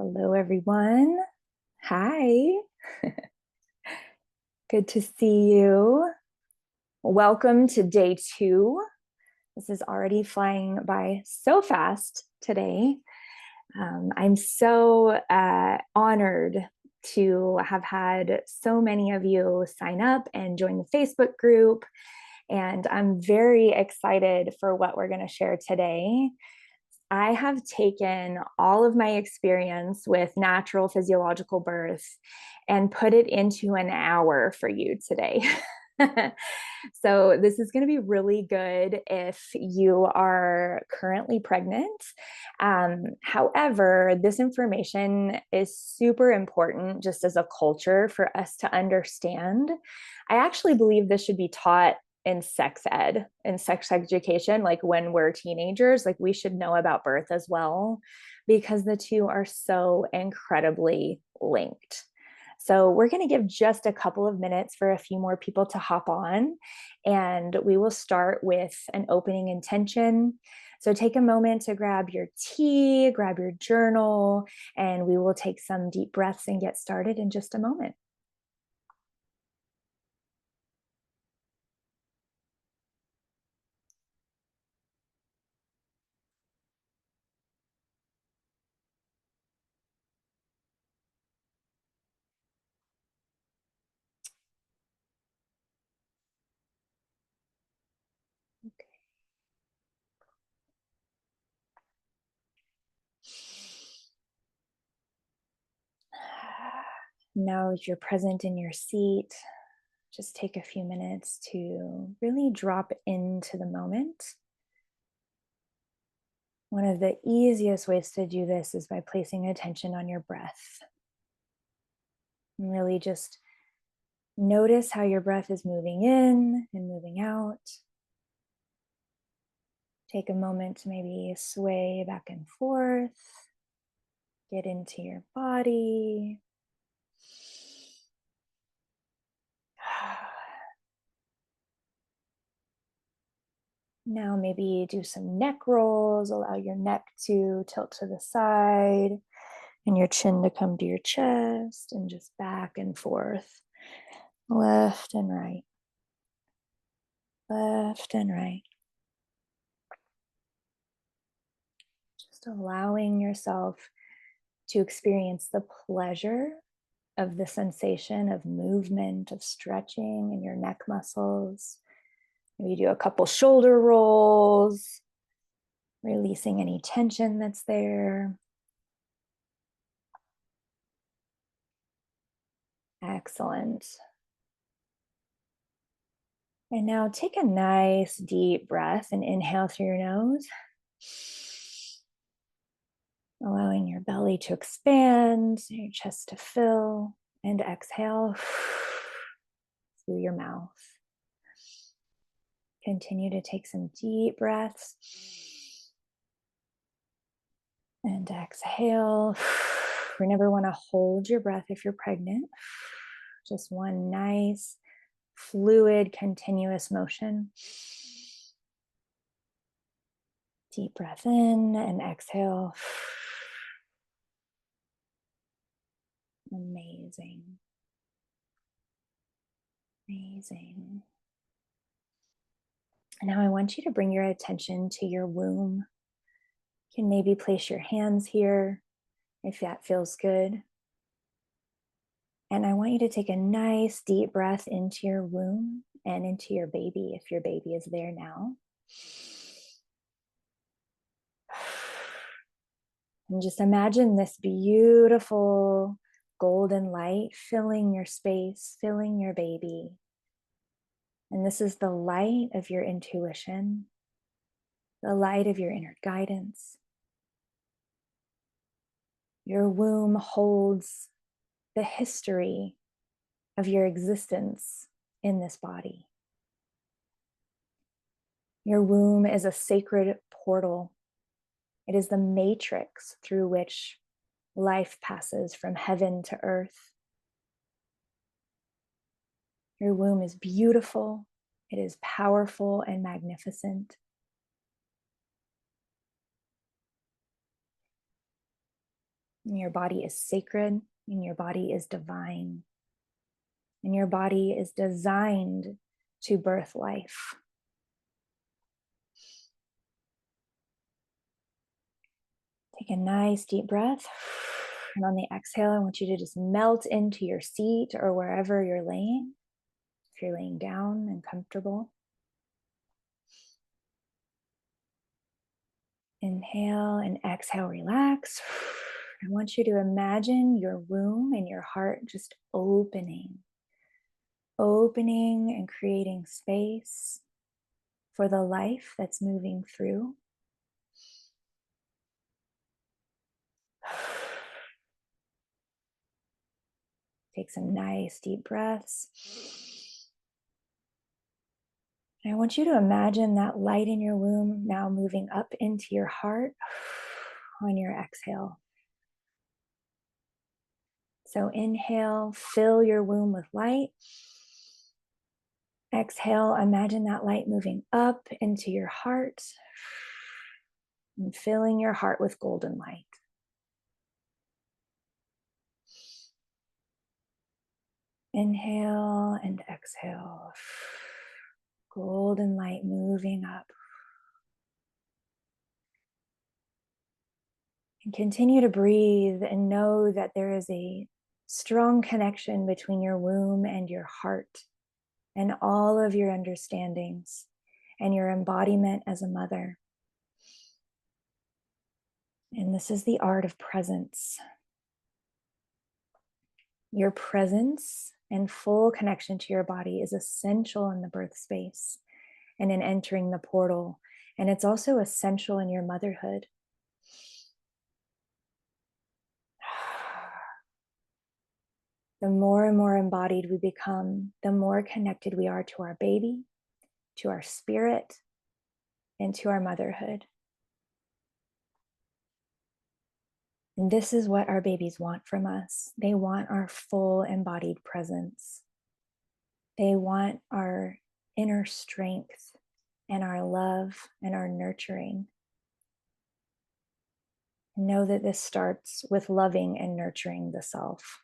Hello, everyone. Hi. Good to see you. Welcome to day 2. This is already flying by so fast today. I'm so honored to have had so many of you sign up and join the Facebook group. And I'm very excited for what we're going to share today. I have taken all of my experience with natural physiological birth and put it into an hour for you today. So this is going to be really good if you are currently pregnant. However, this information is super important just as a culture for us to understand. I actually believe this should be taught in sex ed, in sex education, like when we're teenagers, like we should know about birth as well, because the two are so incredibly linked. So we're going to give just a couple of minutes for a few more people to hop on, and we will start with an opening intention. So take a moment to grab your tea, grab your journal, and we will take some deep breaths and get started in just a moment. Okay. Now that you're present in your seat, just take a few minutes to really drop into the moment. One of the easiest ways to do this is by placing attention on your breath. And really just notice how your breath is moving in and moving out. Take a moment to maybe sway back and forth. Get into your body. Now maybe do some neck rolls. Allow your neck to tilt to the side and your chin to come to your chest, and just back and forth, left and right, left and right. Just allowing yourself to experience the pleasure of the sensation of movement, of stretching in your neck muscles. Maybe do a couple shoulder rolls, releasing any tension that's there. Excellent. And now take a nice deep breath and inhale through your nose, allowing your belly to expand, your chest to fill, and exhale through your mouth. Continue to take some deep breaths and exhale. You never want to hold your breath if you're pregnant. Just one nice, fluid, continuous motion. Deep breath in and exhale. Amazing. Amazing. And now I want you to bring your attention to your womb. You can maybe place your hands here if that feels good. And I want you to take a nice deep breath into your womb and into your baby, if your baby is there now. And just imagine this beautiful golden light filling your space, filling your baby. And this is the light of your intuition, the light of your inner guidance. Your womb holds the history of your existence in this body. Your womb is a sacred portal. It is the matrix through which life passes from heaven to earth. Your womb is beautiful. It is powerful and magnificent. And your body is sacred, and your body is divine, and your body is designed to birth life. Take a nice deep breath. And on the exhale, I want you to just melt into your seat or wherever you're laying. If you're laying down and comfortable. Inhale and exhale, relax. I want you to imagine your womb and your heart just opening and creating space for the life that's moving through. Take some nice deep breaths. And I want you to imagine that light in your womb now moving up into your heart on your exhale. So inhale, fill your womb with light. Exhale, imagine that light moving up into your heart and filling your heart with golden light. Inhale and exhale. Golden light moving up. And continue to breathe and know that there is a strong connection between your womb and your heart and all of your understandings and your embodiment as a mother. And this is the art of presence. Your presence and full connection to your body is essential in the birth space and in entering the portal. And it's also essential in your motherhood. The more and more embodied we become, the more connected we are to our baby, to our spirit, and to our motherhood. And this is what our babies want from us. They want our full embodied presence. They want our inner strength and our love and our nurturing. Know that this starts with loving and nurturing the self.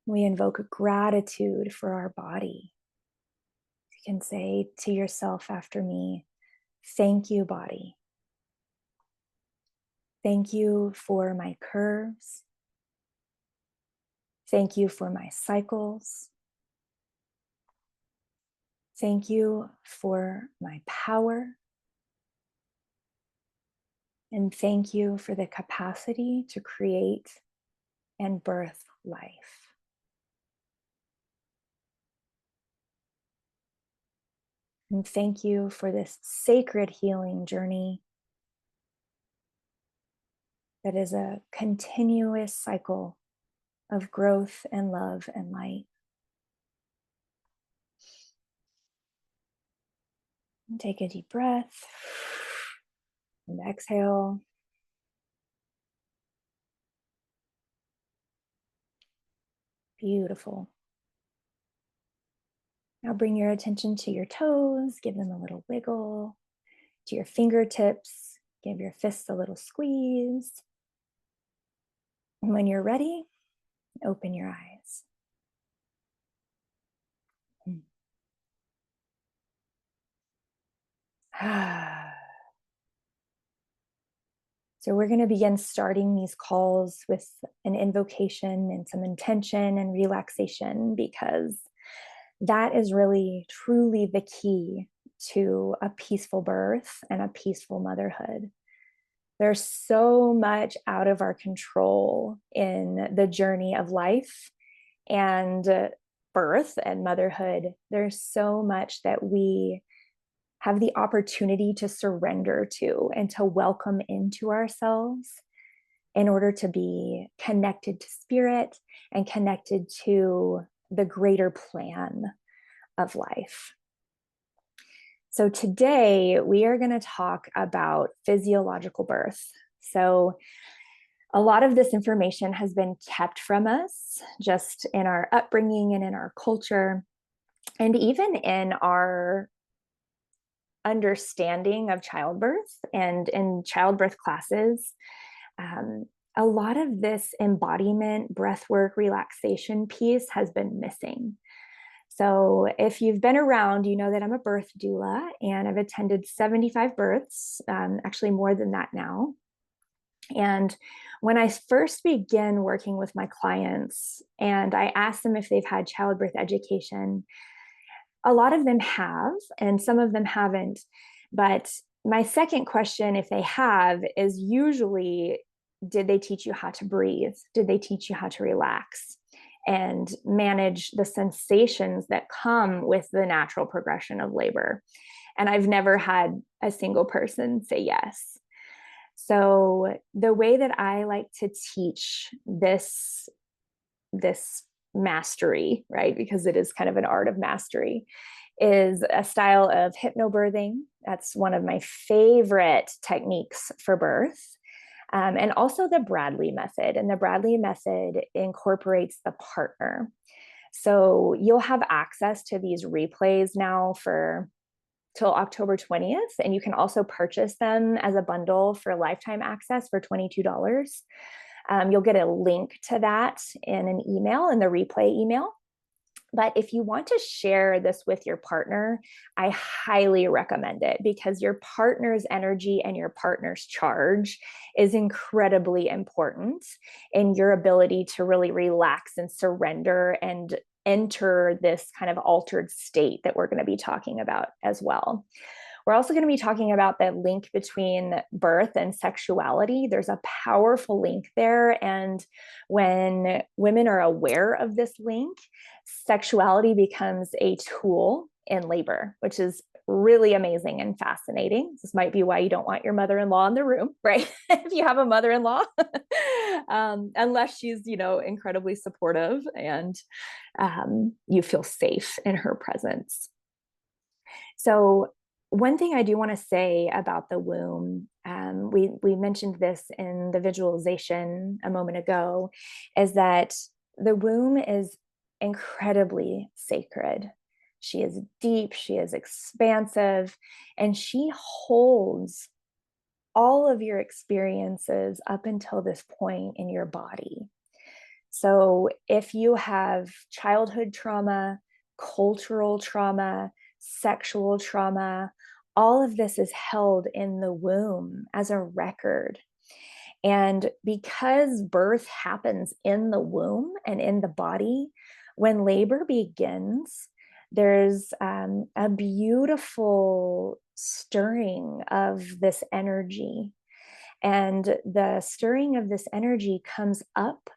We invoke gratitude for our body. You can say to yourself after me, thank you, body. Thank you for my curves. Thank you for my cycles. Thank you for my power. And thank you for the capacity to create and birth life. And thank you for this sacred healing journey that is a continuous cycle of growth and love and light. And take a deep breath and exhale. Beautiful. Now bring your attention to your toes, give them a little wiggle. To your fingertips, give your fists a little squeeze. And when you're ready, open your eyes. So we're going to begin starting these calls with an invocation and some intention and relaxation, because that is really truly the key to a peaceful birth and a peaceful motherhood. There's so much out of our control in the journey of life and birth and motherhood. There's so much that we have the opportunity to surrender to and to welcome into ourselves in order to be connected to spirit and connected to the greater plan of life. So today we are going to talk about physiological birth. So a lot of this information has been kept from us just in our upbringing and in our culture, and even in our understanding of childbirth, and in childbirth classes, um, a lot of this embodiment, breathwork, relaxation piece has been missing. So if you've been around, you know that I'm a birth doula and I've attended 75 births, actually more than that now. And when I first began working with my clients and I asked them if they've had childbirth education, a lot of them have, and some of them haven't. But my second question, if they have, is usually, did they teach you how to breathe? Did they teach you how to relax and manage the sensations that come with the natural progression of labor? And I've never had a single person say yes. So the way that I like to teach this mastery, right? Because it is kind of an art of mastery, is a style of hypnobirthing. That's one of my favorite techniques for birth. And also the Bradley method. And the Bradley method incorporates the partner. So you'll have access to these replays now for till October 20th. And you can also purchase them as a bundle for lifetime access for $22. You'll get a link to that in an email, in the replay email. But if you want to share this with your partner, I highly recommend it, because your partner's energy and your partner's charge is incredibly important in your ability to really relax and surrender and enter this kind of altered state that we're going to be talking about as well. We're also going to be talking about the link between birth and sexuality. There's a powerful link there. And when women are aware of this link, sexuality becomes a tool in labor, which is really amazing and fascinating. This might be why you don't want your mother-in-law in the room, right? If you have a mother-in-law, unless she's, incredibly supportive and you feel safe in her presence. So one thing I do want to say about the womb, we mentioned this in the visualization a moment ago, is that the womb is incredibly sacred. She is deep, she is expansive, and she holds all of your experiences up until this point in your body. So if you have childhood trauma, cultural trauma, sexual trauma, all of this is held in the womb as a record. And because birth happens in the womb and in the body, when labor begins, there's a beautiful stirring of this energy. And the stirring of this energy comes up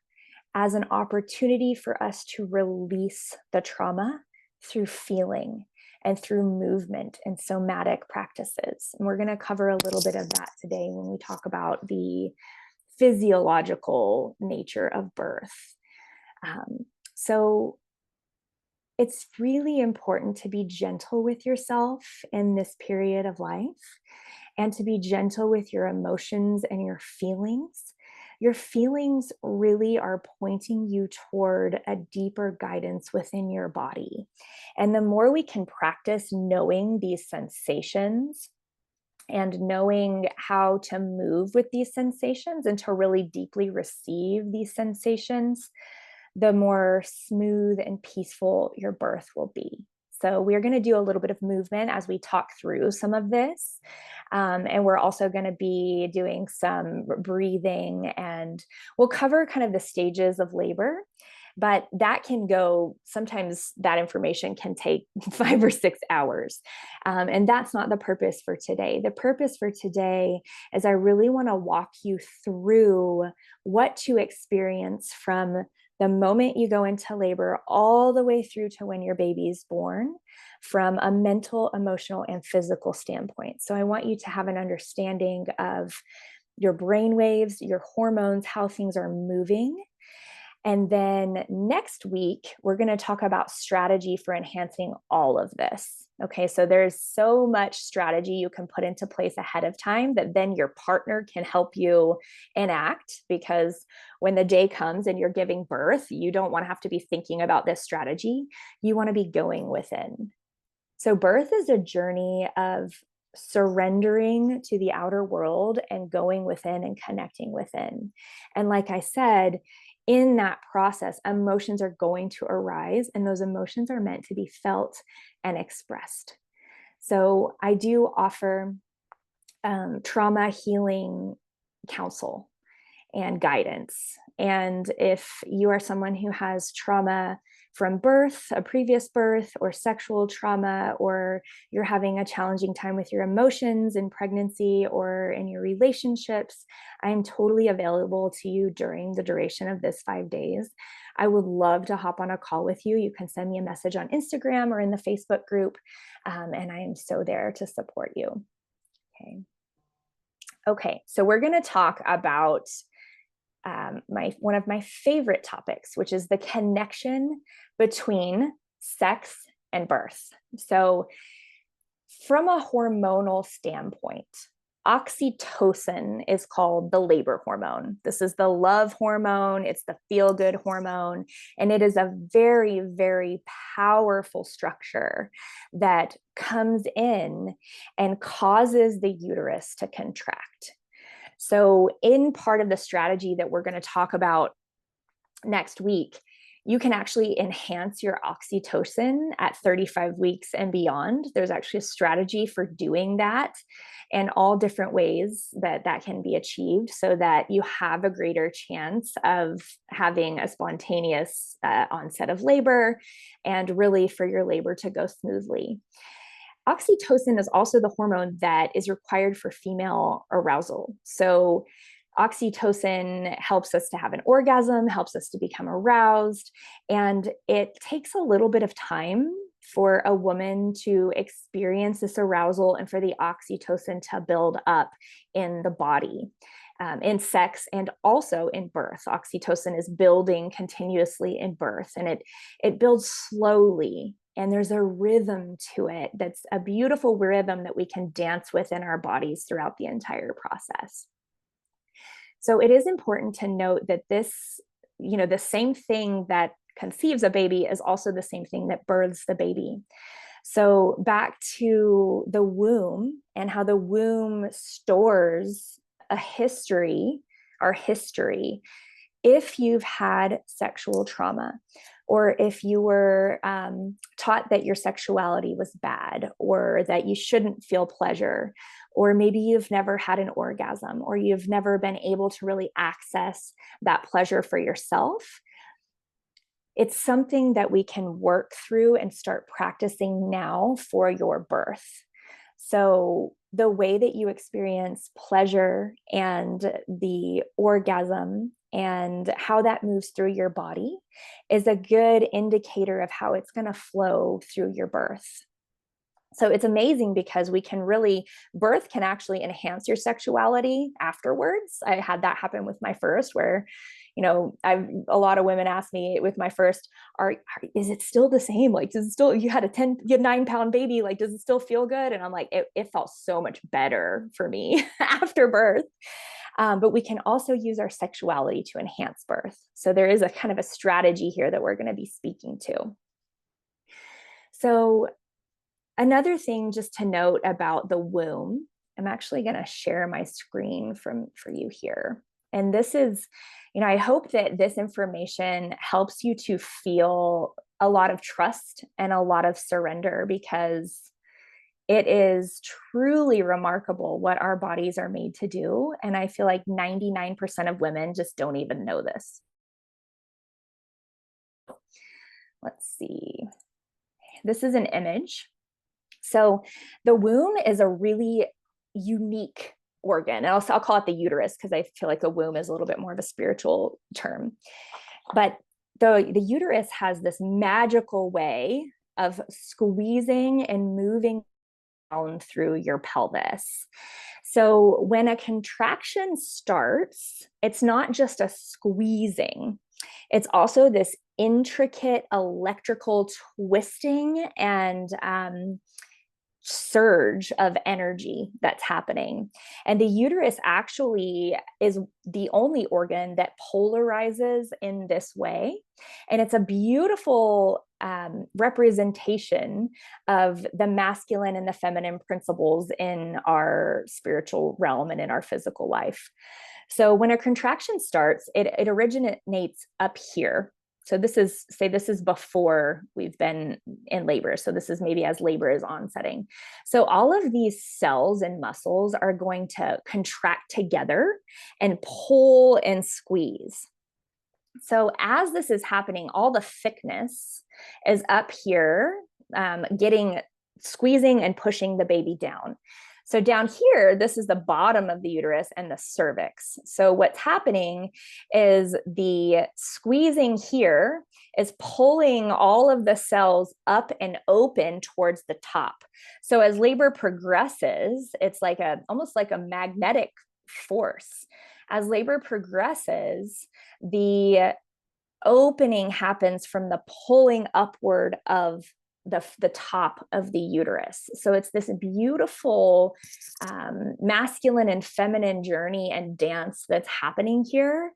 as an opportunity for us to release the trauma through feeling and through movement and somatic practices. And we're going to cover a little bit of that today when we talk about the physiological nature of birth. So it's really important to be gentle with yourself in this period of life, and to be gentle with your emotions and your feelings. Your feelings really are pointing you toward a deeper guidance within your body. And the more we can practice knowing these sensations and knowing how to move with these sensations and to really deeply receive these sensations, the more smooth and peaceful your birth will be. So we're going to do a little bit of movement as we talk through some of this. And we're also going to be doing some breathing, and we'll cover kind of the stages of labor. But that can go, sometimes that information can take 5 or 6 hours. And that's not the purpose for today. The purpose for today is I really want to walk you through what to experience from the moment you go into labor all the way through to when your baby's born, from a mental, emotional, and physical standpoint. So I want you to have an understanding of your brain waves, your hormones, how things are moving. And then next week, we're going to talk about strategy for enhancing all of this. Okay, so there's so much strategy you can put into place ahead of time that then your partner can help you enact, because when the day comes and you're giving birth, you don't want to have to be thinking about this strategy. You want to be going within. So birth is a journey of surrendering to the outer world and going within and connecting within. And like I said, in that process, emotions are going to arise, and those emotions are meant to be felt and expressed. So I do offer trauma healing counsel and guidance. And if you are someone who has trauma from birth, a previous birth, or sexual trauma, or you're having a challenging time with your emotions in pregnancy or in your relationships, I am totally available to you during the duration of this 5 days. I would love to hop on a call with you. You can send me a message on Instagram or in the Facebook group, and I am so there to support you. Okay, so we're going to talk about one of my favorite topics, which is the connection between sex and birth. So from a hormonal standpoint, oxytocin is called the labor hormone. This is the love hormone. It's the feel-good hormone. And it is a very, very powerful structure that comes in and causes the uterus to contract. So in part of the strategy that we're going to talk about next week, you can actually enhance your oxytocin at 35 weeks and beyond. There's actually a strategy for doing that and all different ways that that can be achieved so that you have a greater chance of having a spontaneous onset of labor and really for your labor to go smoothly. Oxytocin is also the hormone that is required for female arousal. So oxytocin helps us to have an orgasm, helps us to become aroused, and it takes a little bit of time for a woman to experience this arousal and for the oxytocin to build up in the body. In sex and also in birth. Oxytocin is building continuously in birth, and it builds slowly. And there's a rhythm to it that's a beautiful rhythm that we can dance with in our bodies throughout the entire process. So it is important to note that this, the same thing that conceives a baby is also the same thing that births the baby. So back to the womb and how the womb stores a history, our history. If you've had sexual trauma, or if you were taught that your sexuality was bad, or that you shouldn't feel pleasure, or maybe you've never had an orgasm, or you've never been able to really access that pleasure for yourself, it's something that we can work through and start practicing now for your birth. So the way that you experience pleasure and the orgasm and how that moves through your body is a good indicator of how it's going to flow through your birth. So it's amazing because birth can actually enhance your sexuality afterwards. I had that happen with my first, where, a lot of women ask me with my first, is it still the same? Like, you had a 9-pound baby, like, does it still feel good? And I'm like, it felt so much better for me after birth. But we can also use our sexuality to enhance birth. So there is a kind of a strategy here that we're going to be speaking to. So another thing just to note about the womb, I'm actually going to share my screen for you here. And this is, I hope that this information helps you to feel a lot of trust and a lot of surrender, because it is truly remarkable what our bodies are made to do. And I feel like 99% of women just don't even know this. Let's see. This is an image. So the womb is a really unique organ. And I'll call it the uterus because I feel like the womb is a little bit more of a spiritual term. But the uterus has this magical way of squeezing and moving down through your pelvis. So when a contraction starts, it's not just a squeezing. It's also this intricate electrical twisting and surge of energy that's happening. And the uterus actually is the only organ that polarizes in this way. And it's a beautiful representation of the masculine and the feminine principles in our spiritual realm and in our physical life. So when a contraction starts, it originates up here. So this is before we've been in labor. So this is maybe as labor is onsetting. So all of these cells and muscles are going to contract together and pull and squeeze. So as this is happening, all the thickness is up here, squeezing and pushing the baby down. So down here, this is the bottom of the uterus and the cervix. So what's happening is the squeezing here is pulling all of the cells up and open towards the top. So as labor progresses, it's like almost like a magnetic force. As labor progresses, the opening happens from the pulling upward of the top of the uterus. So it's this beautiful masculine and feminine journey and dance that's happening here.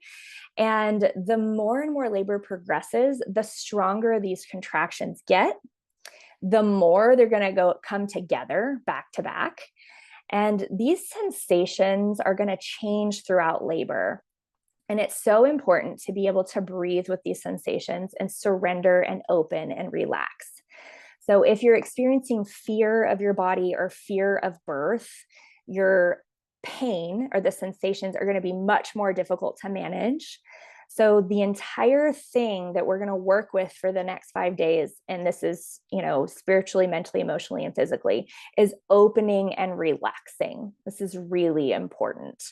And the more and more labor progresses, the stronger these contractions get, the more they're going to come together back to back. And these sensations are going to change throughout labor. And it's so important to be able to breathe with these sensations and surrender and open and relax. So if you're experiencing fear of your body or fear of birth, your pain or the sensations are going to be much more difficult to manage. So the entire thing that we're going to work with for the next 5 days, and this is, spiritually, mentally, emotionally, and physically, is opening and relaxing. This is really important.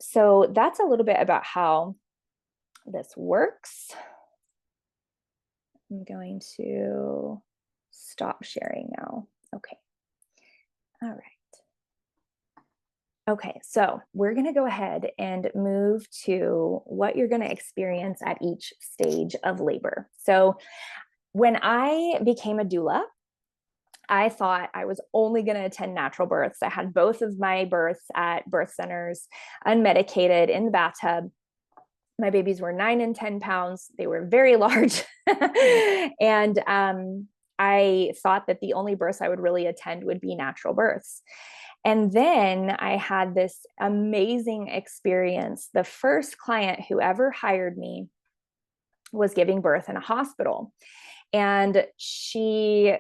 So that's a little bit about how this works. I'm going to stop sharing now. Okay. All right. Okay, so we're going to go ahead and move to what you're going to experience at each stage of labor. So when I became a doula, I thought I was only going to attend natural births. I had both of my births at birth centers, unmedicated, in the bathtub. My babies were 9 and 10 pounds. They were very large. And I thought that the only births I would really attend would be natural births. And then I had this amazing experience. The first client who ever hired me was giving birth in a hospital. And she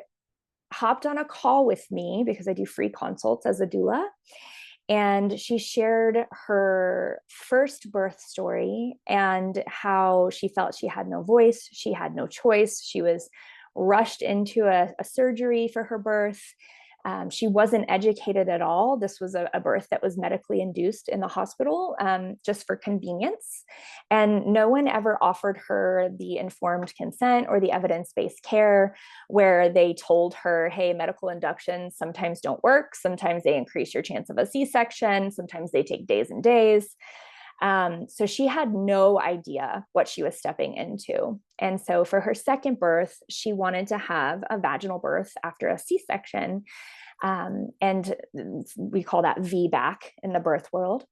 hopped on a call with me because I do free consults as a doula. And she shared her first birth story and how she felt she had no voice, she had no choice. She was rushed into a surgery for her birth. She wasn't educated at all. This was a birth that was medically induced in the hospital, just for convenience. And no one ever offered her the informed consent or the evidence-based care where they told her, hey, medical inductions sometimes don't work. Sometimes they increase your chance of a C-section. Sometimes they take days and days. So she had no idea what she was stepping into. And so for her second birth, she wanted to have a vaginal birth after a C-section. And we call that VBAC in the birth world.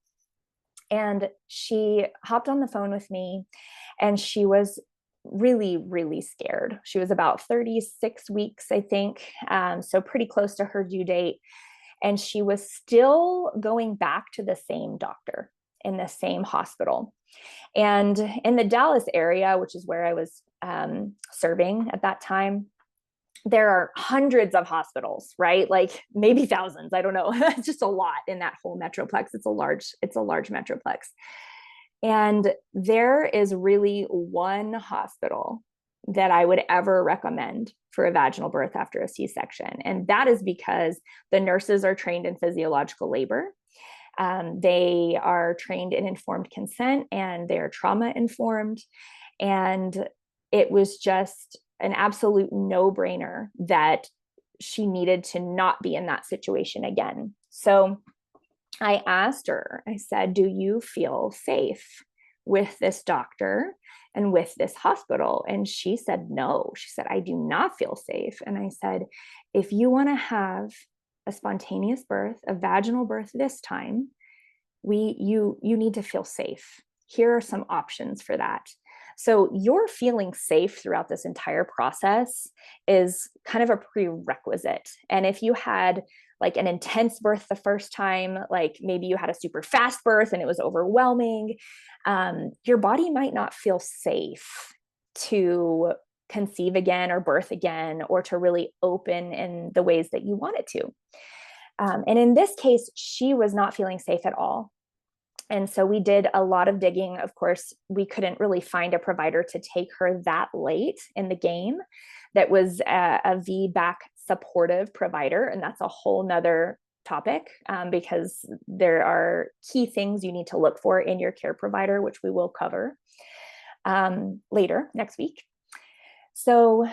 And she hopped on the phone with me and she was really, really scared. She was about 36 weeks, I think. So pretty close to her due date. And she was still going back to the same doctor in the same hospital. And in the Dallas area, which is where I was serving at that time, there are hundreds of hospitals, right? Like maybe thousands. I don't know. It's just a lot in that whole metroplex. It's a large metroplex. And there is really one hospital that I would ever recommend for a vaginal birth after a C-section. And that is because the nurses are trained in physiological labor. They are trained in informed consent and they're trauma informed. And it was just an absolute no-brainer that she needed to not be in that situation again. So I asked her, I said, do you feel safe with this doctor and with this hospital? And she said, no. She said, I do not feel safe. And I said, if you want to have a spontaneous birth, a vaginal birth this time, you need to feel safe. Here are some options for that. So your feeling safe throughout this entire process is kind of a prerequisite. And if you had like an intense birth the first time, like maybe you had a super fast birth and it was overwhelming, your body might not feel safe to conceive again or birth again, or to really open in the ways that you want it to. And in this case, she was not feeling safe at all. And so we did a lot of digging. Of course, we couldn't really find a provider to take her that late in the game that was a VBAC supportive provider. And that's a whole nother topic, because there are key things you need to look for in your care provider, which we will cover later next week. So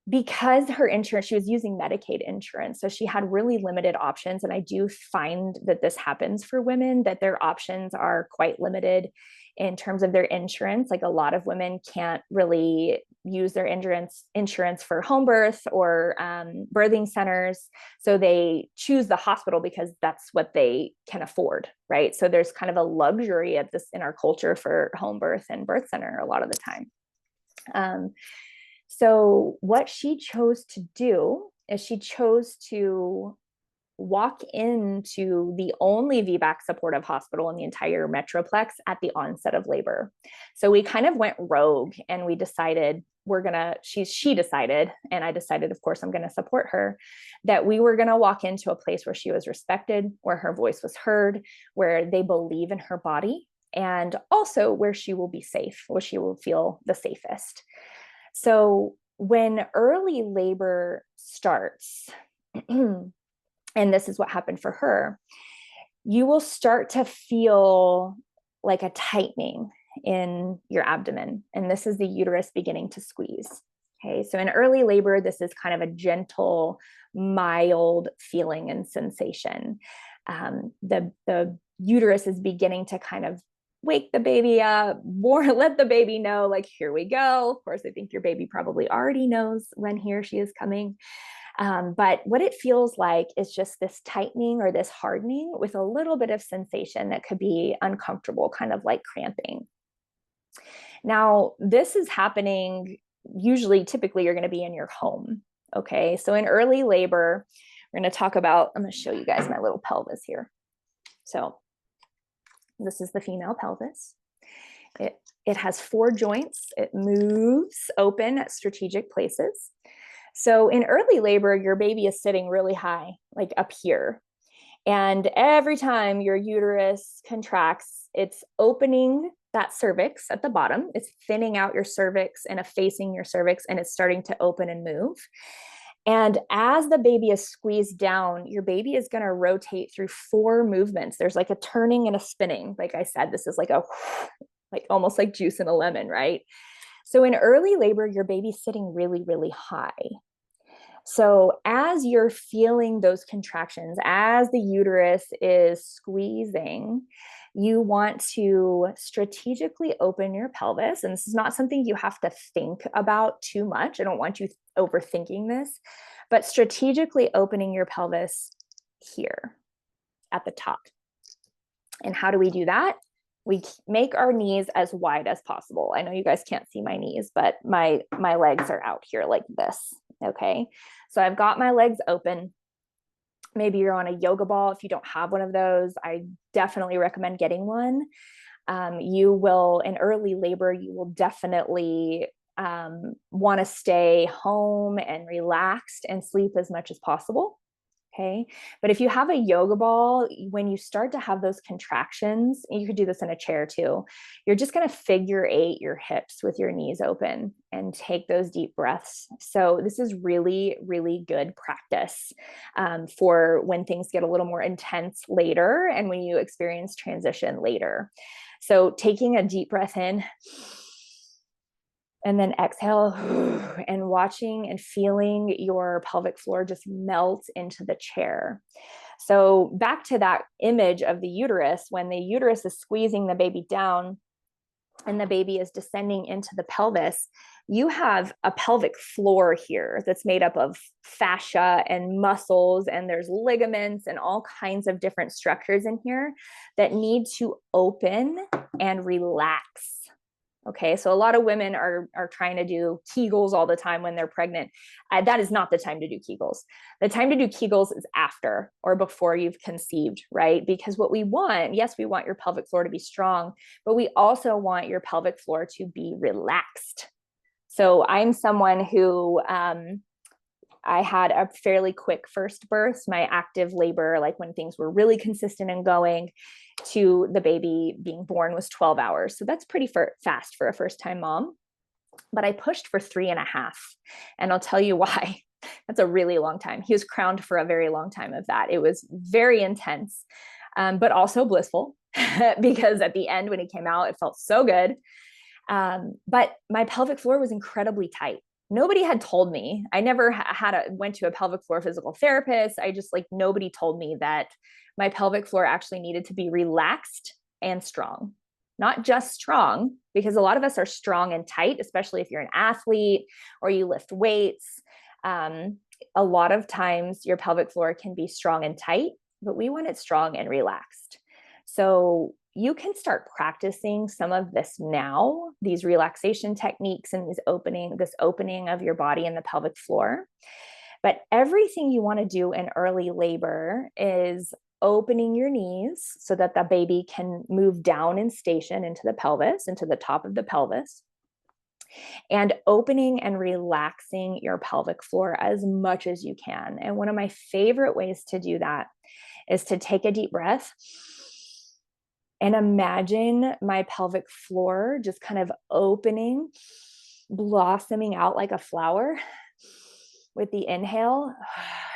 because her insurance, she was using Medicaid insurance, so she had really limited options. And I do find that this happens for women, that their options are quite limited in terms of their insurance. Like a lot of women can't really use their insurance for home birth or birthing centers. So they choose the hospital because that's what they can afford, right? So there's kind of a luxury of this in our culture for home birth and birth center a lot of the time. So what she chose to do is she chose to walk into the only VBAC supportive hospital in the entire Metroplex at the onset of labor. So we kind of went rogue and we decided she decided, and I decided, of course, I'm going to support her, that we were going to walk into a place where she was respected, where her voice was heard, where they believe in her body, and also where she will be safe, where she will feel the safest. So when early labor starts, and this is what happened for her, you will start to feel like a tightening in your abdomen. And this is the uterus beginning to squeeze. Okay, so in early labor, this is kind of a gentle, mild feeling and sensation. The uterus is beginning to kind of wake the baby up, or let the baby know, like, here we go. Of course, I think your baby probably already knows when he or she is coming. But what it feels like is just this tightening or this hardening with a little bit of sensation that could be uncomfortable, kind of like cramping. Now, this is happening typically you're going to be in your home. Okay, so in early labor, we're going to talk about, I'm going to show you guys my little pelvis here. So this is the female pelvis. It has 4 joints. It moves open at strategic places. So in early labor, your baby is sitting really high, like up here. And every time your uterus contracts, it's opening that cervix at the bottom. It's thinning out your cervix and effacing your cervix, and it's starting to open and move. And as the baby is squeezed down, your baby is going to rotate through 4 movements. There's like a turning and a spinning. Like I said, this is like almost like juice in a lemon, right? So in early labor, your baby's sitting really, really high. So as you're feeling those contractions, as the uterus is squeezing, you want to strategically open your pelvis. And this is not something you have to think about too much. I don't want you overthinking this, but strategically opening your pelvis here at the top. And how do we do that? We make our knees as wide as possible. I know you guys can't see my knees, but my legs are out here like this. Okay, so I've got my legs open. Maybe you're on a yoga ball. If you don't have one of those, I definitely recommend getting one. You will, in early labor, you will definitely want to stay home and relaxed and sleep as much as possible. Okay. But if you have a yoga ball, when you start to have those contractions, you could do this in a chair too, you're just going to figure 8 your hips with your knees open and take those deep breaths. So this is really, really good practice for when things get a little more intense later and when you experience transition later. So taking a deep breath in, and then exhale, and watching and feeling your pelvic floor just melt into the chair. So back to that image of the uterus, when the uterus is squeezing the baby down and the baby is descending into the pelvis, you have a pelvic floor here that's made up of fascia and muscles, and there's ligaments and all kinds of different structures in here that need to open and relax. Okay, so a lot of women are trying to do Kegels all the time when they're pregnant. That is not the time to do Kegels. The time to do Kegels is after or before you've conceived, right? Because what we want, yes, we want your pelvic floor to be strong, but we also want your pelvic floor to be relaxed. So I'm someone who I had a fairly quick first birth. My active labor, like when things were really consistent and going, to the baby being born was 12 hours. So that's pretty fast for a first time mom. But I pushed for 3.5. And I'll tell you why. That's a really long time. He was crowned for a very long time of that. It was very intense, but also blissful because at the end, when he came out, it felt so good. But my pelvic floor was incredibly tight. Nobody had told me. I never went to a pelvic floor physical therapist. I just like, nobody told me that my pelvic floor actually needed to be relaxed and strong, not just strong, because a lot of us are strong and tight, especially if you're an athlete or you lift weights. A lot of times your pelvic floor can be strong and tight, but we want it strong and relaxed. So you can start practicing some of this now, these relaxation techniques and this opening of your body and the pelvic floor. But everything you want to do in early labor is opening your knees so that the baby can move down in station into the pelvis, into the top of the pelvis, and opening and relaxing your pelvic floor as much as you can. And one of my favorite ways to do that is to take a deep breath and imagine my pelvic floor just kind of opening, blossoming out like a flower with the inhale.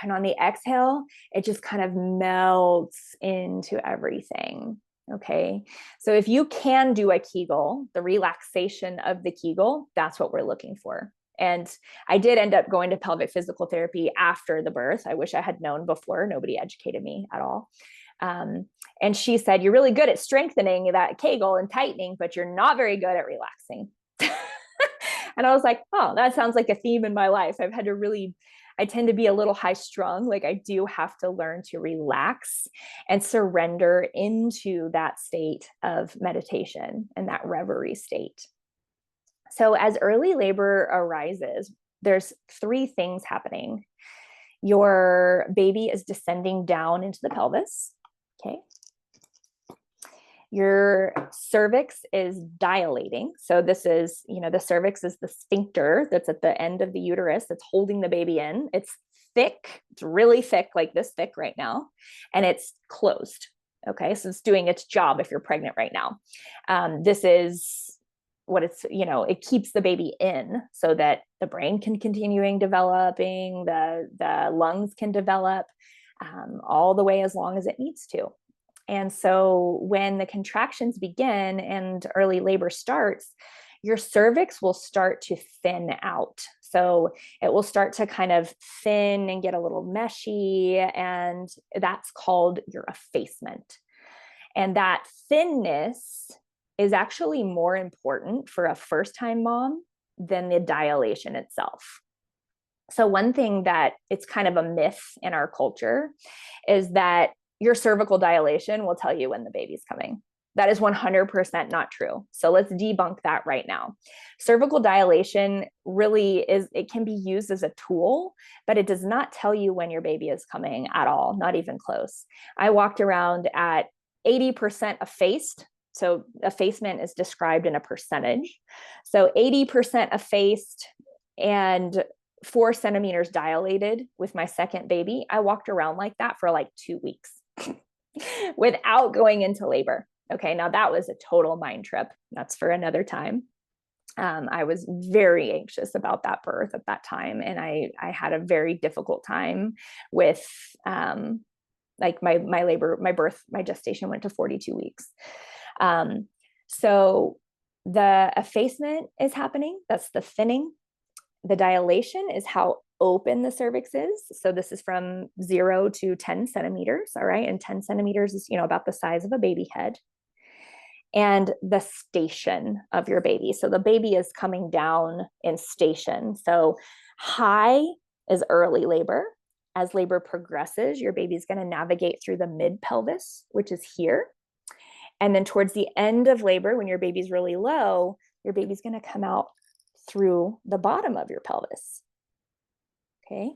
And on the exhale, it just kind of melts into everything. Okay. So if you can do a Kegel, the relaxation of the Kegel, that's what we're looking for. And I did end up going to pelvic physical therapy after the birth. I wish I had known before. Nobody educated me at all. And she said, you're really good at strengthening that Kegel and tightening, but you're not very good at relaxing. And I was like, oh, that sounds like a theme in my life. I tend to be a little high strung. Like I do have to learn to relax and surrender into that state of meditation and that reverie state. So as early labor arises, there's 3 things happening. Your baby is descending down into the pelvis. Okay. Your cervix is dilating. So this is, the cervix is the sphincter that's at the end of the uterus that's holding the baby in. It's thick. It's really thick, like this thick right now. And it's closed. Okay. So it's doing its job if you're pregnant right now. This is what it keeps the baby in so that the brain can continue developing, the lungs can develop all the way as long as it needs to. And so when the contractions begin and early labor starts, your cervix will start to thin out. So it will start to kind of thin and get a little meshy, and that's called your effacement. And that thinness is actually more important for a first-time mom than the dilation itself. So one thing that it's kind of a myth in our culture is that your cervical dilation will tell you when the baby's coming. That is 100% not true. So let's debunk that right now. Cervical dilation it can be used as a tool, but it does not tell you when your baby is coming at all, not even close. I walked around at 80% effaced. So effacement is described in a percentage. So 80% effaced and 4 centimeters dilated with my second baby. I walked around like that for like 2 weeks without going into labor. Okay, now that was a total mind trip. That's for another time. I was very anxious about that birth at that time. And I had a very difficult time with like my labor, my gestation went to 42 weeks. So the effacement is happening. That's the thinning. The dilation is how open the cervix is. So this is from 0 to 10 centimeters. All right. And 10 centimeters is, about the size of a baby head. And the station of your baby. So the baby is coming down in station. So high is early labor. As labor progresses, your baby's going to navigate through the mid pelvis, which is here. And then towards the end of labor, when your baby's really low, your baby's going to come out through the bottom of your pelvis. Okay.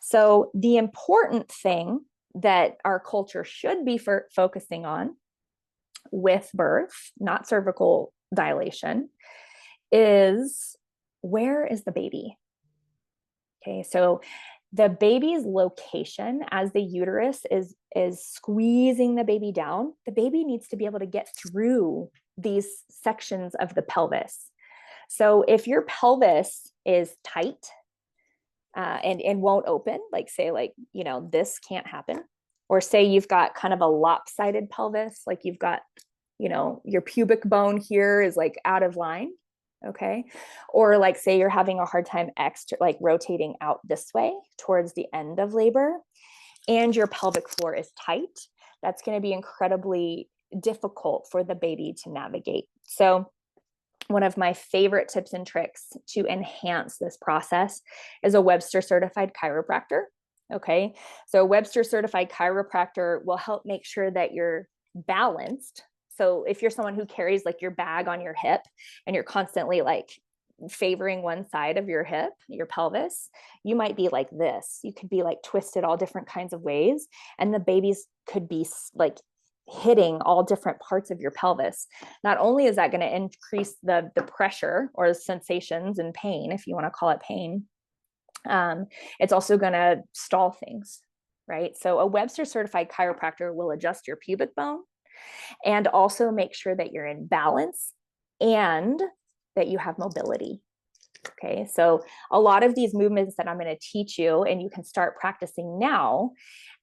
So the important thing that our culture should be focusing on with birth, not cervical dilation, is where is the baby? Okay. So the baby's location as the uterus is squeezing the baby down, the baby needs to be able to get through these sections of the pelvis. So if your pelvis is tight and won't open, like say this can't happen, or say you've got kind of a lopsided pelvis, like you've got, your pubic bone here is like out of line. Okay. Or like say you're having a hard time rotating out this way towards the end of labor and your pelvic floor is tight, that's going to be incredibly difficult for the baby to navigate. So one of my favorite tips and tricks to enhance this process is a Webster certified chiropractor. Okay. So a Webster certified chiropractor will help make sure that you're balanced. So if you're someone who carries like your bag on your hip and you're constantly like favoring one side of your hip, your pelvis, you might be like this. You could be like twisted all different kinds of ways. And the babies could be like hitting all different parts of your pelvis. Not only is that going to increase the pressure or the sensations and pain, if you want to call it pain, it's also going to stall things, right? So a Webster certified chiropractor will adjust your pubic bone and also make sure that you're in balance and that you have mobility. Okay, so a lot of these movements that I'm going to teach you and you can start practicing now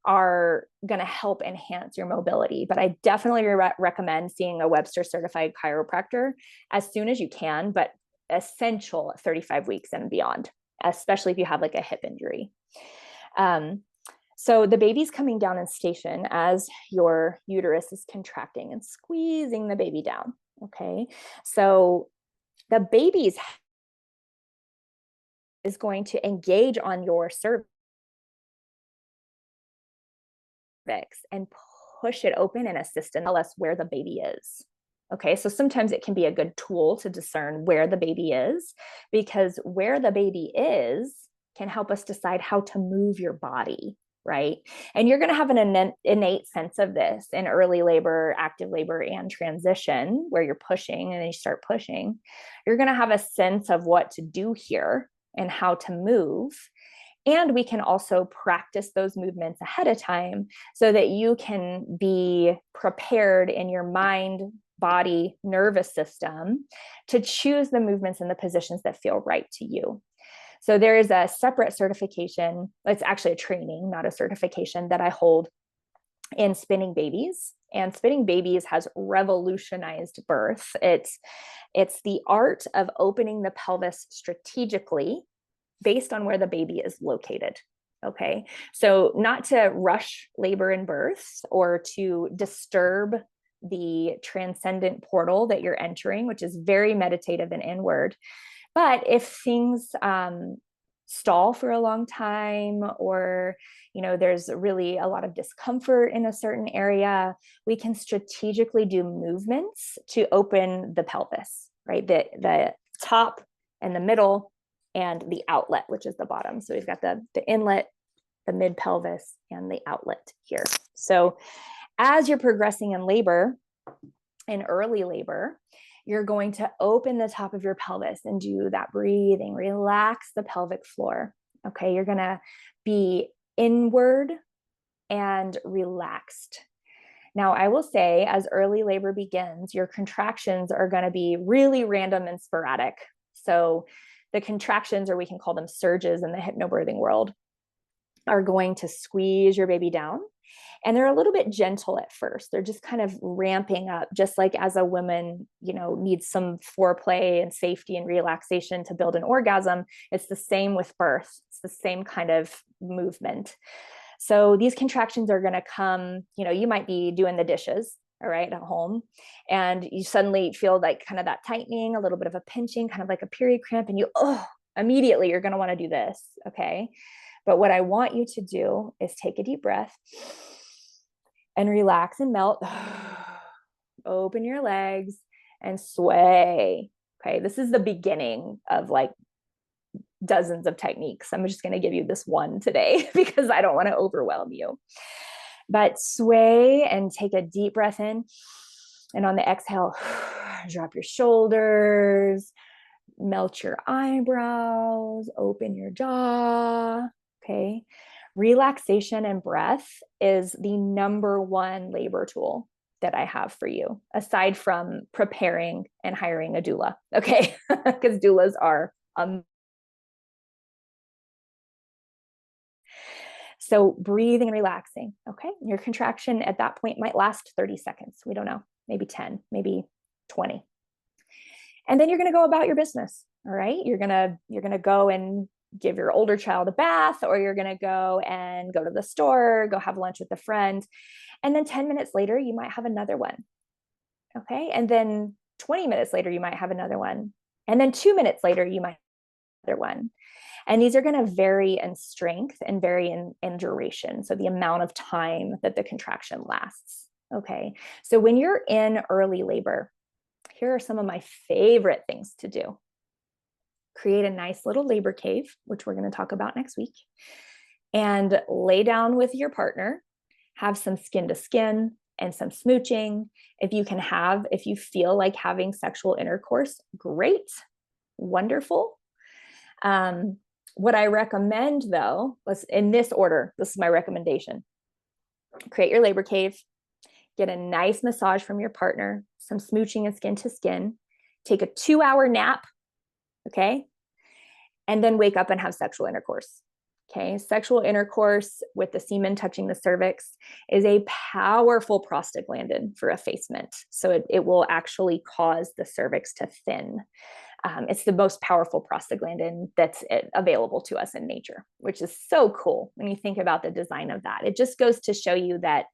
are going to help enhance your mobility. But I definitely recommend seeing a Webster certified chiropractor as soon as you can, but essential at 35 weeks and beyond, especially if you have like a hip injury. So the baby's coming down in station as your uterus is contracting and squeezing the baby down. Okay, so the baby's is going to engage on your cervix and push it open and assist and tell us where the baby is. Okay, so sometimes it can be a good tool to discern where the baby is, because where the baby is can help us decide how to move your body, right? And you're going to have an innate sense of this in early labor, active labor, and transition, where you're pushing and then you start pushing. You're going to have a sense of what to do here and how to move. And we can also practice those movements ahead of time so that you can be prepared in your mind, body, nervous system to choose the movements and the positions that feel right to you. So there is a separate certification. It's actually a training, not a certification, that I hold in spinning babies. And spinning babies has revolutionized birth. It's the art of opening the pelvis strategically based on where the baby is located. Okay. So not to rush labor and birth or to disturb the transcendent portal that you're entering, which is very meditative and inward. But if things stall for a long time, or there's really a lot of discomfort in a certain area, we can strategically do movements to open the pelvis, right? The top and the middle and the outlet, which is the bottom. So we've got the inlet, the mid pelvis, and the outlet here. So as you're progressing in labor, in early labor, you're going to open the top of your pelvis and do that breathing, relax the pelvic floor. Okay, you're going to be inward and relaxed. Now, I will say, as early labor begins, your contractions are going to be really random and sporadic. So the contractions, or we can call them surges in the hypnobirthing world, are going to squeeze your baby down. And they're a little bit gentle at first. They're just kind of ramping up, just like as a woman, needs some foreplay and safety and relaxation to build an orgasm. It's the same with birth. It's the same kind of movement. So these contractions are going to come, you might be doing the dishes, all right, at home, and you suddenly feel like kind of that tightening, a little bit of a pinching, kind of like a period cramp, and immediately you're going to want to do this. Okay. But what I want you to do is take a deep breath and relax and melt. Open your legs and sway. Okay, this is the beginning of like dozens of techniques. I'm just going to give you this one today because I don't want to overwhelm you. But sway and take a deep breath in. And on the exhale, drop your shoulders, melt your eyebrows, open your jaw. Okay. Relaxation and breath is the number one labor tool that I have for you, aside from preparing and hiring a doula. Okay. Because doulas are so breathing and relaxing. Okay. Your contraction at that point might last 30 seconds. We don't know, maybe 10, maybe 20. And then you're going to go about your business. All right. You're going to go and give your older child a bath, or you're going to go to the store, go have lunch with a friend. And then 10 minutes later, you might have another one. Okay. And then 20 minutes later, you might have another one. And then 2 minutes later, you might have another one. And these are going to vary in strength and vary in duration. So the amount of time that the contraction lasts. Okay. So when you're in early labor, here are some of my favorite things to do. Create a nice little labor cave, which we're going to talk about next week, and lay down with your partner, have some skin to skin and some smooching. If you feel like having sexual intercourse, great, wonderful. What I recommend though, was in this order, this is my recommendation. Create your labor cave, get a nice massage from your partner, some smooching and skin to skin, take a 2-hour nap, okay? And then wake up and have sexual intercourse. Okay, sexual intercourse with the semen touching the cervix is a powerful prostaglandin for effacement. So it will actually cause the cervix to thin. It's the most powerful prostaglandin that's available to us in nature, which is so cool when you think about the design of that. It just goes to show you that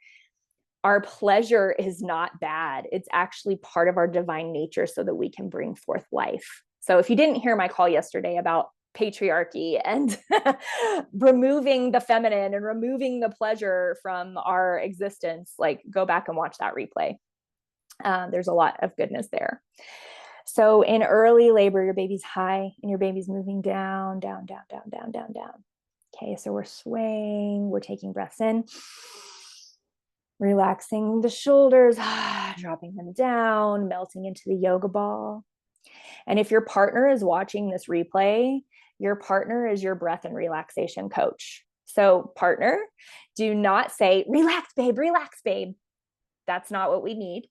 our pleasure is not bad. It's actually part of our divine nature so that we can bring forth life. So if you didn't hear my call yesterday about patriarchy and removing the feminine and removing the pleasure from our existence, like go back and watch that replay. There's a lot of goodness there. So in early labor, your baby's high and your baby's moving down, down, down, down, down, down, down. Okay, so we're swaying, we're taking breaths in, relaxing the shoulders, dropping them down, melting into the yoga ball. And if your partner is watching this replay, your partner is your breath and relaxation coach. So partner, do not say, relax, babe, relax, babe. That's not what we need.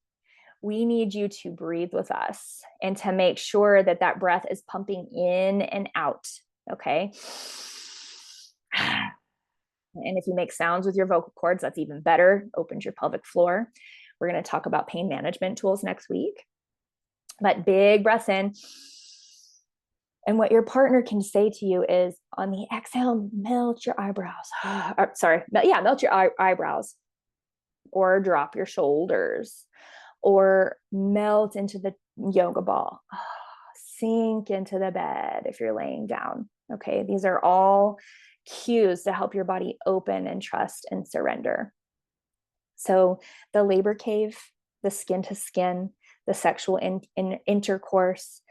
We need you to breathe with us and to make sure that that breath is pumping in and out. Okay. And if you make sounds with your vocal cords, that's even better. Opens your pelvic floor. We're going to talk about pain management tools next week. But big breaths in. And what your partner can say to you is, on the exhale, melt your eyebrows. Melt your eyebrows, or drop your shoulders, or melt into the yoga ball. Sink into the bed if you're laying down. Okay, these are all cues to help your body open and trust and surrender. So the labor cave, the skin to skin, the sexual intercourse,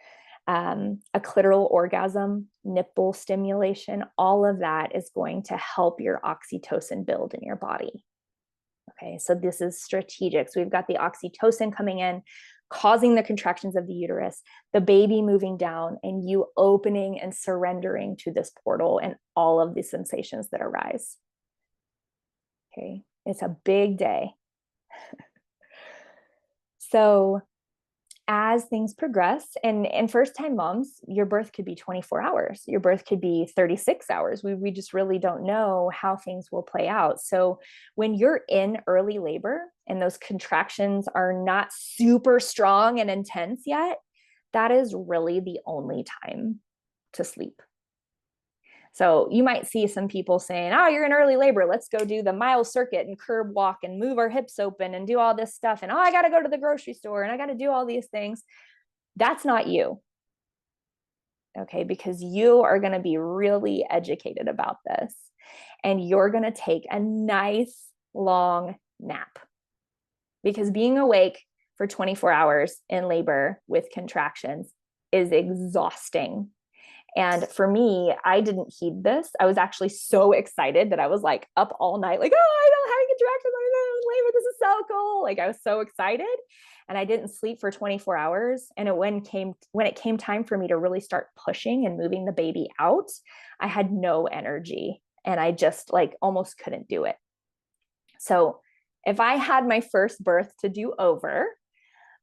a clitoral orgasm, nipple stimulation, all of that is going to help your oxytocin build in your body. Okay, so this is strategic. So we've got the oxytocin coming in, causing the contractions of the uterus, the baby moving down, and you opening and surrendering to this portal and all of the sensations that arise. Okay, it's a big day. So as things progress, and first-time moms, your birth could be 24 hours. Your birth could be 36 hours. We just really don't know how things will play out. So when you're in early labor and those contractions are not super strong and intense yet, that is really the only time to sleep. So you might see some people saying, oh, you're in early labor. Let's go do the mile circuit and curb walk and move our hips open and do all this stuff. And, oh, I got to go to the grocery store and I got to do all these things. That's not you. Okay, because you are going to be really educated about this. And you're going to take a nice long nap. Because being awake for 24 hours in labor with contractions is exhausting. And for me, I didn't heed this. I was actually so excited that I was like up all night, like, oh, I don't having contractions, I'm labor. This is so cool. Like I was so excited. And I didn't sleep for 24 hours. And when it came time for me to really start pushing and moving the baby out, I had no energy. And I just like almost couldn't do it. So if I had my first birth to do over,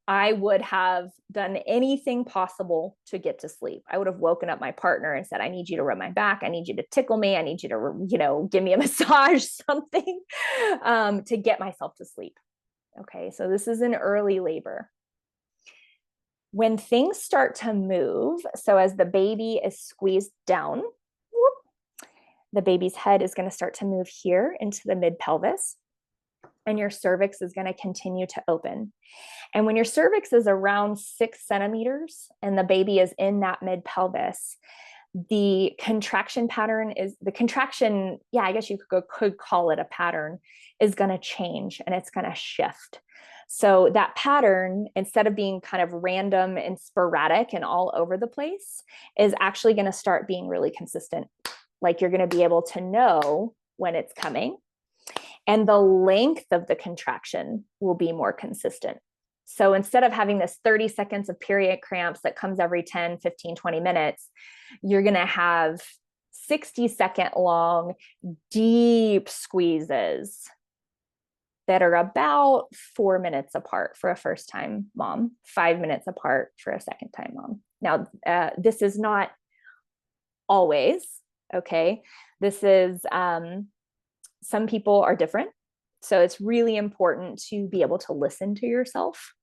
I would have done anything possible to get to sleep. I would have woken up my partner and said, I need you to rub my back. I need you to tickle me. I need you to, give me a massage, something to get myself to sleep. Okay, so this is an early labor. When things start to move, so as the baby is squeezed down, the baby's head is going to start to move here into the mid pelvis, and your cervix is going to continue to open. And when your cervix is around 6 centimeters and the baby is in that mid pelvis, the contraction pattern is I guess you could call it a pattern, is going to change and it's going to shift. So that pattern, instead of being kind of random and sporadic and all over the place, is actually going to start being really consistent. Like you're going to be able to know when it's coming. And the length of the contraction will be more consistent. So instead of having this 30 seconds of period cramps that comes every 10, 15, 20 minutes, you're going to have 60-second long, deep squeezes that are about 4 minutes apart for a first-time mom, 5 minutes apart for a second-time mom. Now, this is not always, okay? This is... some people are different. So it's really important to be able to listen to yourself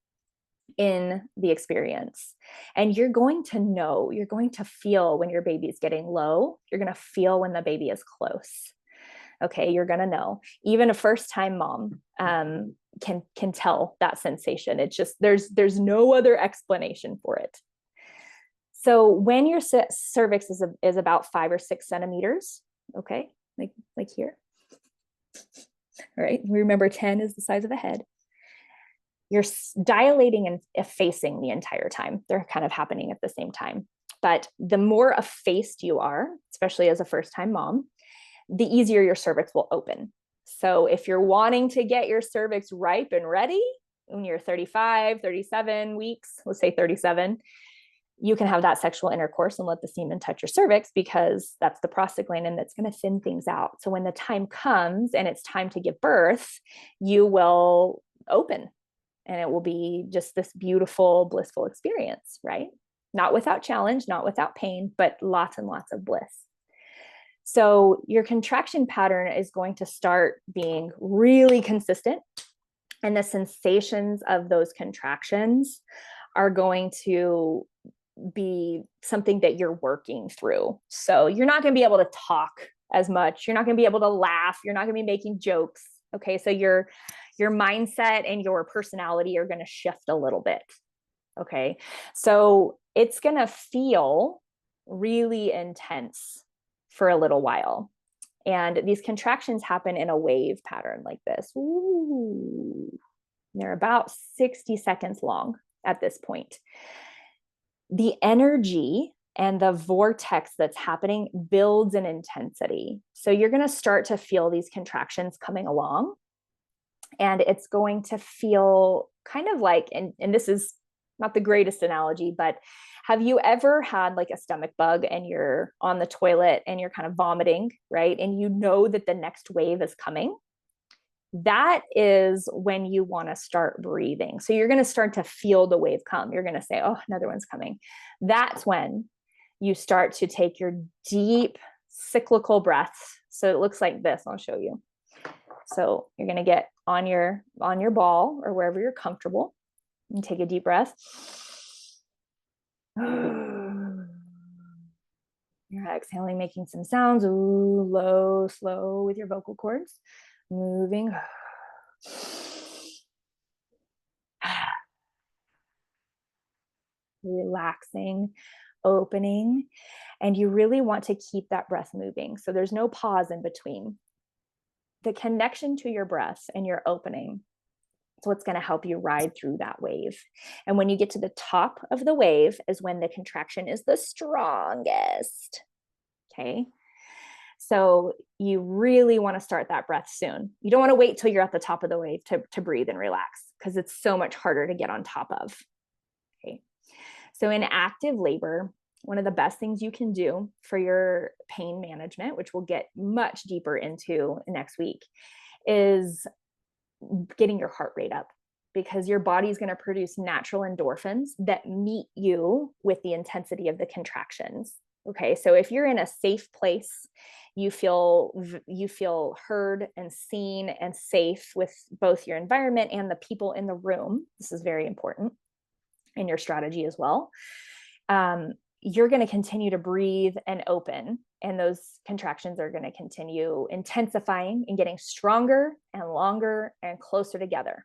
in the experience. And you're going to know, you're going to feel when your baby is getting low. You're going to feel when the baby is close. Okay, you're going to know. Even a first-time mom can tell that sensation. It's just, there's no other explanation for it. So when your cervix is about 5 or 6 centimeters, okay, like here. All right, remember 10 is the size of the head. You're dilating and effacing the entire time. They're kind of happening at the same time. But the more effaced you are, especially as a first-time mom, the easier your cervix will open. So if you're wanting to get your cervix ripe and ready when you're 35, 37 weeks, let's say 37, you can have that sexual intercourse and let the semen touch your cervix, because that's the prostaglandin that's going to thin things out. So when the time comes and it's time to give birth, you will open and it will be just this beautiful, blissful experience, right? Not without challenge, not without pain, but lots and lots of bliss. So your contraction pattern is going to start being really consistent, and the sensations of those contractions are going to be something that you're working through. So you're not going to be able to talk as much. You're not going to be able to laugh. You're not going to be making jokes. Okay. So your mindset and your personality are going to shift a little bit. Okay. So it's going to feel really intense for a little while. And these contractions happen in a wave pattern like this. Ooh. They're about 60 seconds long at this point. The energy and the vortex that's happening builds in intensity. So you're going to start to feel these contractions coming along, and it's going to feel kind of like, and this is not the greatest analogy, but have you ever had like a stomach bug and you're on the toilet and you're kind of vomiting, right? And you know that the next wave is coming? That is when you want to start breathing. So you're going to start to feel the wave come. You're going to say, oh, another one's coming. That's when you start to take your deep cyclical breaths. So it looks like this. I'll show you. So you're going to get on your ball or wherever you're comfortable and take a deep breath. You're exhaling, making some sounds. Ooh, low, slow with your vocal cords. Moving. Relaxing, opening. And you really want to keep that breath moving. So there's no pause in between. The connection to your breath and your opening It's what's going to help you ride through that wave. And when you get to the top of the wave is when the contraction is the strongest. Okay. So you really want to start that breath soon. You don't want to wait till you're at the top of the wave to breathe and relax, because it's so much harder to get on top of. Okay. So in active labor, one of the best things you can do for your pain management, which we'll get much deeper into next week, is getting your heart rate up, because your body is going to produce natural endorphins that meet you with the intensity of the contractions. Okay, so if you're in a safe place, you feel heard and seen and safe with both your environment and the people in the room. This is very important in your strategy as well. You're going to continue to breathe and open, and those contractions are going to continue intensifying and getting stronger and longer and closer together.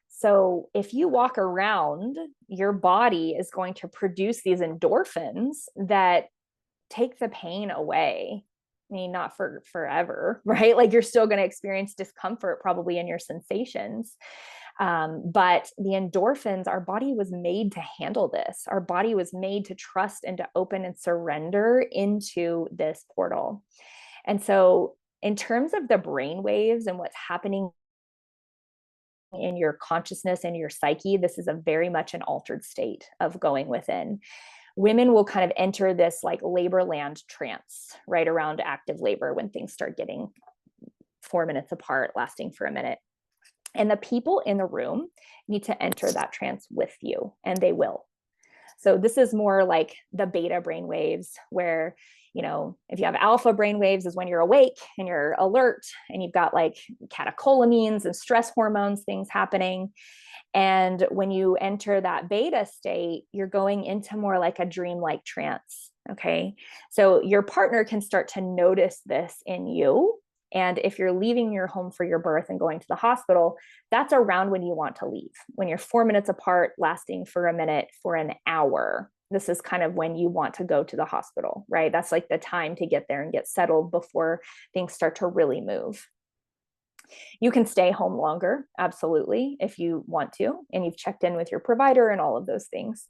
So if you walk around, your body is going to produce these endorphins that take the pain away. I mean, not for forever, right? Like you're still going to experience discomfort probably in your sensations. But the endorphins, our body was made to handle this. Our body was made to trust and to open and surrender into this portal. And so in terms of the brain waves and what's happening in your consciousness and your psyche, this is a very much an altered state of going within. Women will kind of enter this like labor land trance right around active labor, when things start getting 4 minutes apart, lasting for a minute. And the people in the room need to enter that trance with you, and they will. So this is more like the beta brain waves, where, you know, if you have alpha brain waves is when you're awake and you're alert and you've got like catecholamines and stress hormones, things happening. And when you enter that beta state, you're going into more like a dreamlike trance. Okay. So your partner can start to notice this in you. And if you're leaving your home for your birth and going to the hospital, that's around when you want to leave. When you're 4 minutes apart, lasting for a minute, for an hour, this is kind of when you want to go to the hospital, right? That's like the time to get there and get settled before things start to really move. You can stay home longer, absolutely, if you want to, and you've checked in with your provider and all of those things.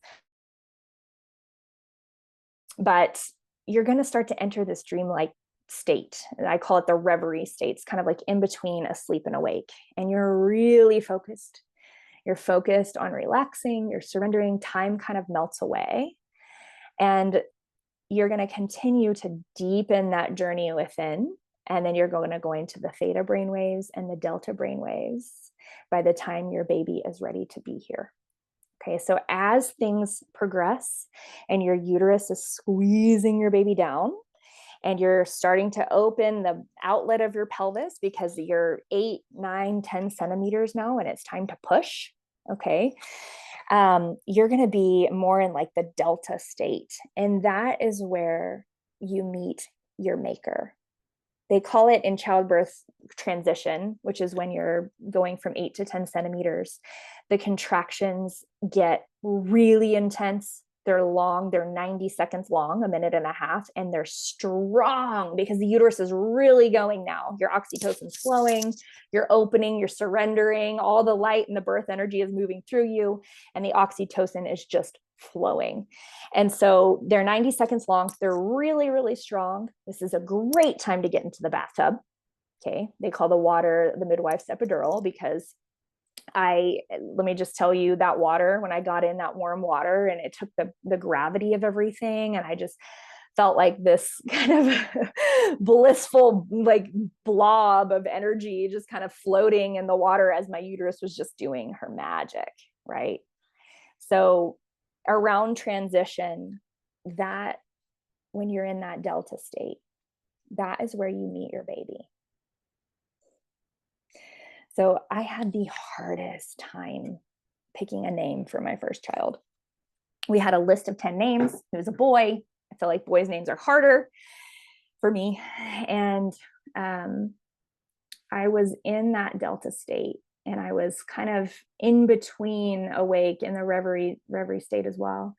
But you're going to start to enter this dreamlike state. I call it the reverie state. It's kind of like in between asleep and awake. And you're really focused. You're focused on relaxing, you're surrendering, time kind of melts away. And you're going to continue to deepen that journey within. And then you're going to go into the theta brainwaves and the delta brainwaves by the time your baby is ready to be here. Okay, so as things progress and your uterus is squeezing your baby down, and you're starting to open the outlet of your pelvis because you're 8, 9, 10 centimeters now, and it's time to push. Okay. You're going to be more in like the delta state. And that is where you meet your maker. They call it in childbirth transition, which is when you're going from 8 to 10 centimeters. The contractions get really intense. They're long, they're 90 seconds long, a minute and a half, and they're strong because the uterus is really going now. Your oxytocin's flowing, you're opening, you're surrendering, all the light and the birth energy is moving through you, and the oxytocin is just flowing. And so they're 90 seconds long. They're really, really strong. This is a great time to get into the bathtub. Okay. They call the water the midwife's epidural because let me just tell you, that water, when I got in that warm water and it took the gravity of everything, and I just felt like this kind of blissful like blob of energy just kind of floating in the water as my uterus was just doing her magic, right? So around transition, that when you're in that delta state, that is where you meet your baby. So I had the hardest time picking a name for my first child. We had a list of 10 names. It was a boy. I feel like boys' names are harder for me. And I was in that delta state, and I was kind of in between awake in the reverie state as well.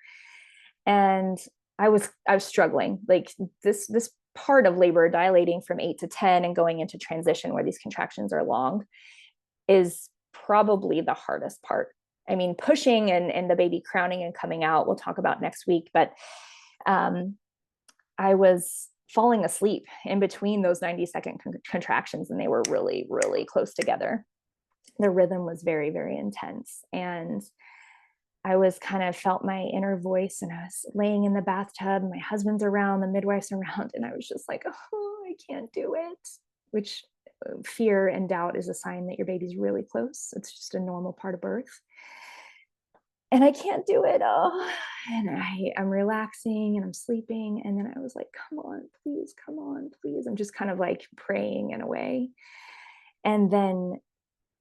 And I was struggling. Like this part of labor, dilating from 8 to 10 and going into transition where these contractions are long, is probably the hardest part. I mean, pushing and the baby crowning and coming out, we'll talk about next week, but I was falling asleep in between those 90-second contractions, and they were really, really close together. The rhythm was very, very intense. And I was kind of felt my inner voice, and I was laying in the bathtub, my husband's around, the midwife's around, and I was just like, oh, I can't do it, which fear and doubt is a sign that your baby's really close. It's just a normal part of birth. And I can't do it. Oh, and I'm relaxing and I'm sleeping. And then I was like, come on, please. I'm just kind of like praying in a way. And then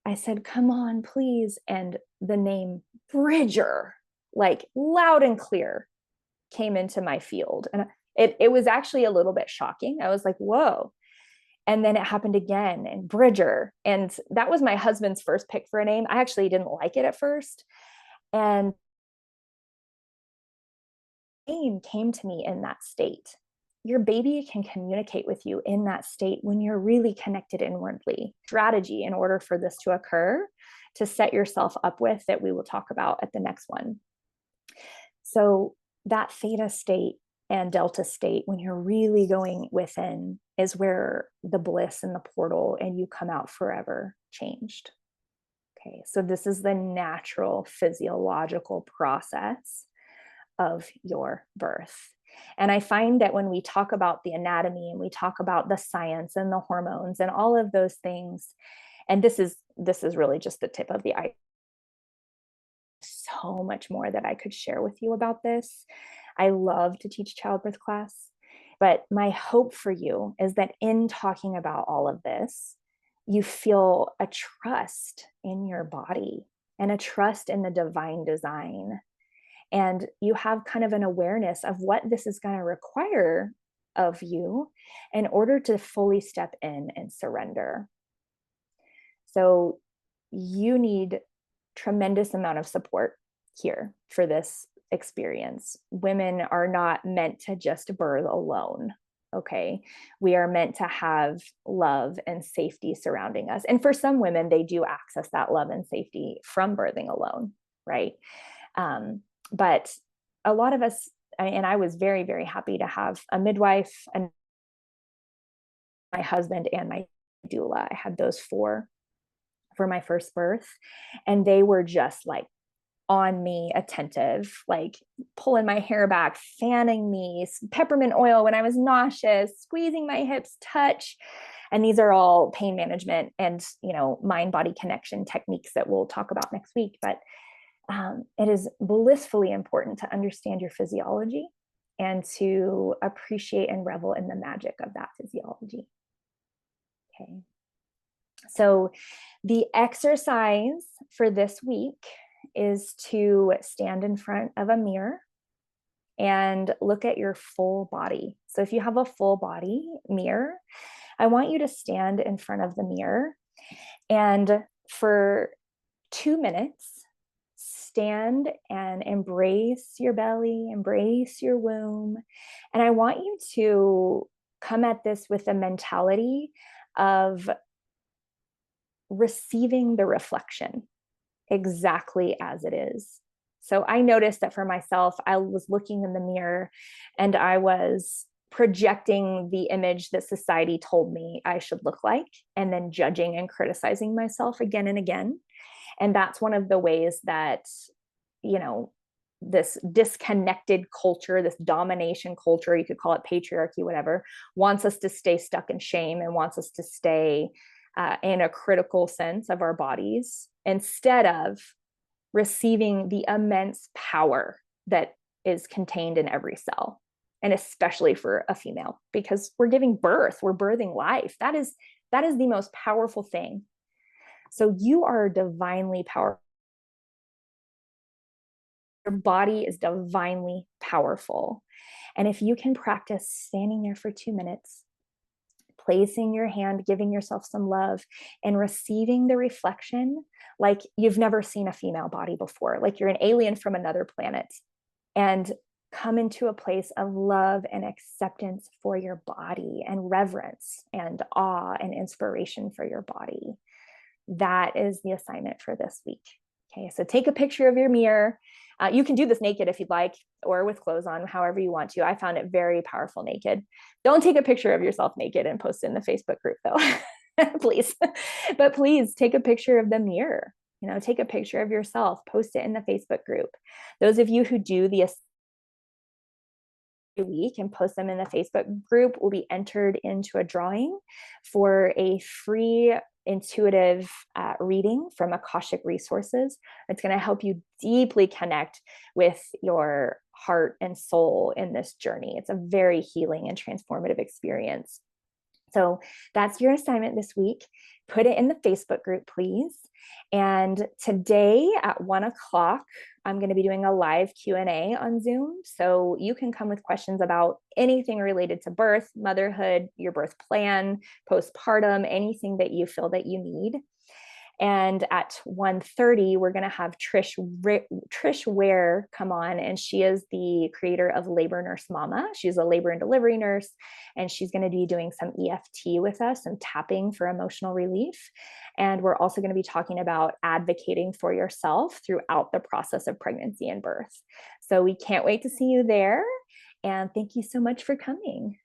I said, come on, please. And the name Bridger, like loud and clear, came into my field. And it was actually a little bit shocking. I was like, whoa. And then it happened again, and Bridger. And that was my husband's first pick for a name. I actually didn't like it at first. And name came to me in that state. Your baby can communicate with you in that state when you're really connected inwardly. Strategy in order for this to occur, to set yourself up with, that we will talk about at the next one. So that theta state and delta state, when you're really going within, is where the bliss and the portal, and you come out forever changed. Okay, so this is the natural physiological process of your birth. And I find that when we talk about the anatomy and we talk about the science and the hormones and all of those things, and this is really just the tip of the iceberg. So much more that I could share with you about this. I love to teach childbirth class, but my hope for you is that in talking about all of this, you feel a trust in your body and a trust in the divine design. And you have kind of an awareness of what this is going to require of you in order to fully step in and surrender. So you need tremendous amount of support here for this experience. Women are not meant to just birth alone. Okay. We are meant to have love and safety surrounding us. And for some women, they do access that love and safety from birthing alone. Right. But a lot of us, and I was very, very happy to have a midwife and my husband and my doula. I had those 4 for my first birth, and they were just like on me, attentive, like pulling my hair back, fanning me, peppermint oil when I was nauseous, squeezing my hips, touch. And these are all pain management and, mind-body connection techniques that we'll talk about next week. But it is blissfully important to understand your physiology and to appreciate and revel in the magic of that physiology. Okay. So the exercise for this week is to stand in front of a mirror and look at your full body. So if you have a full body mirror, I want you to stand in front of the mirror, and for 2 minutes, stand and embrace your belly, embrace your womb. And I want you to come at this with a mentality of receiving the reflection exactly as it is. So I noticed that for myself, I was looking in the mirror and I was projecting the image that society told me I should look like, and then judging and criticizing myself again and again. And that's one of the ways that, this disconnected culture, this domination culture, you could call it patriarchy, whatever, wants us to stay stuck in shame and wants us to stay in a critical sense of our bodies, instead of receiving the immense power that is contained in every cell, and especially for a female, because we're giving birth, we're birthing life. That is the most powerful thing. So you are divinely powerful. Your body is divinely powerful. And if you can practice standing there for 2 minutes, placing your hand, giving yourself some love, and receiving the reflection like you've never seen a female body before, like you're an alien from another planet, and come into a place of love and acceptance for your body, and reverence and awe and inspiration for your body. that is the assignment for this week. Okay, so take a picture of your mirror. You can do this naked if you'd like, or with clothes on, however you want to. I found it very powerful naked. Don't take a picture of yourself naked and post it in the Facebook group though, please. But please take a picture of the mirror. Take a picture of yourself, post it in the Facebook group. Those of you who do the week and post them in the Facebook group will be entered into a drawing for a free intuitive reading from Akashic Resources. It's going to help you deeply connect with your heart and soul in this journey. It's a very healing and transformative experience. So that's your assignment this week. Put it in the Facebook group, please. And today at 1:00, I'm going to be doing a live Q&A on Zoom. So you can come with questions about anything related to birth, motherhood, your birth plan, postpartum, anything that you feel that you need. And at 1:30, we're going to have Trish Ware come on, and she is the creator of Labor Nurse Mama. She's a labor and delivery nurse, and she's going to be doing some EFT with us, some tapping for emotional relief. And we're also going to be talking about advocating for yourself throughout the process of pregnancy and birth. So we can't wait to see you there. And thank you so much for coming.